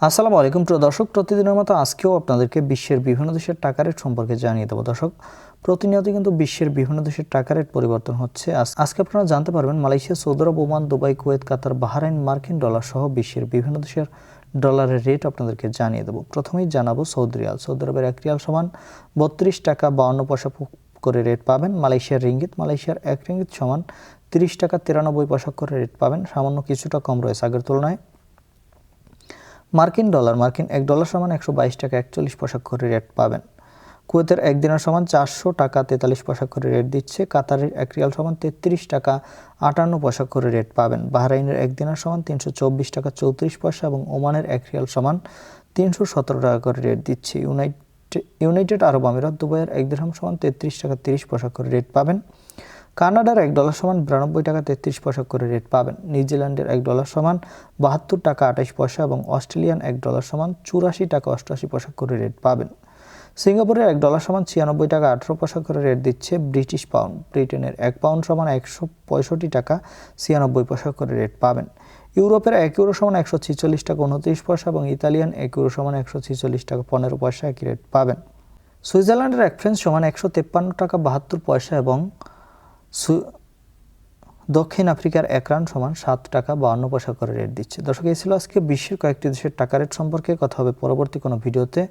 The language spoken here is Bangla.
আসসালামু আলাইকুম প্রিয় দর্শক, প্রতিদিনের মতো আজকেও আপনাদেরকে বিশ্বের বিভিন্ন দেশের টাকা রেট সম্পর্কে জানিয়ে দেবো। দর্শক, প্রতিনিয়ত কিন্তু বিশ্বের বিভিন্ন দেশের টাকা রেট পরিবর্তন হচ্ছে। আজকে আপনারা জানতে পারবেন মালয়েশিয়া, সৌদি আরব, ওমান, দুবাই, কুয়েত, কাতার, বাহরাইন, মার্কিন ডলার সহ বিশ্বের বিভিন্ন দেশের ডলারের রেট আপনাদেরকে জানিয়ে দেবো। প্রথমেই জানাবো সৌদি রিয়াল। সৌদি আরবের 1 রিয়াল সমান 32 টাকা 52 পয়সা করে রেট পাবেন। মালয়েশিয়ার রিঙ্গিত, মালয়েশিয়ার 1 রিঙ্গিত সমান 30 টাকা 93 পয়সা করে রেট পাবেন, সামান্য কিছুটা কম রয়েছে আগের তুলনায়। মার্কিন ডলার, মার্কিন 1 ডলার সমান 122 টাকা 41 পয়সা করে রেট পাবেন। কুয়েতের 1 দিনার সমান 400 টাকা 43 পয়সা করে রেট দিচ্ছে। কাতারের 1 রিয়াল সমান 33 টাকা 58 পয়সা করে রেট পাবেন। বাহরাইনের 1 দিনার সমান 324 টাকা 34 পয়সা এবং ওমানের 1 রিয়াল সমান 317 টাকা করে রেট দিচ্ছে। ইউনাইটেড আরব আমিরাত, দুবাইয়ের 1 দিরহাম সমান 33 টাকা 30 পয়সা করে রেট পাবেন। কানাডার 1 ডলার সমান 92 টাকা 33 পয়সা করে রেট পাবেন। নিউজিল্যান্ডের 1 ডলার সমান 72 টাকা 28 পয়সা এবং অস্ট্রেলিয়ান 1 ডলার সমান 84 টাকা 88 পয়সা করে রেট পাবেন। সিঙ্গাপুরের 1 ডলার সমান 96 টাকা 18 পয়সা করে রেট দিচ্ছে ব্রিটিশ পাউন্ড। ব্রিটেনের 1 পাউন্ড সমান 165 টাকা 96 পয়সা করে রেট পাবেন। ইউরোপের 1 ইউরো সমান 146 টাকা 29 পয়সা এবং ইতালিয়ান 1 ইউরো সমান 146 টাকা 15 পয়সা একই রেট পাবেন। সুইজারল্যান্ডের 1 ফ্রাঙ্ক সমান 153 টাকা 72 পয়সা এবং দক্ষিণ আফ্রিকার 1 রান সমান 7 টাকা 52 পয়সা করে রেট দিচ্ছে। দর্শক, এই ছিল আজকে বিশ্বের কয়েকটি দেশের টাকা রেট সম্পর্কে। কথা হবে পরবর্তী কোনো ভিডিওতে।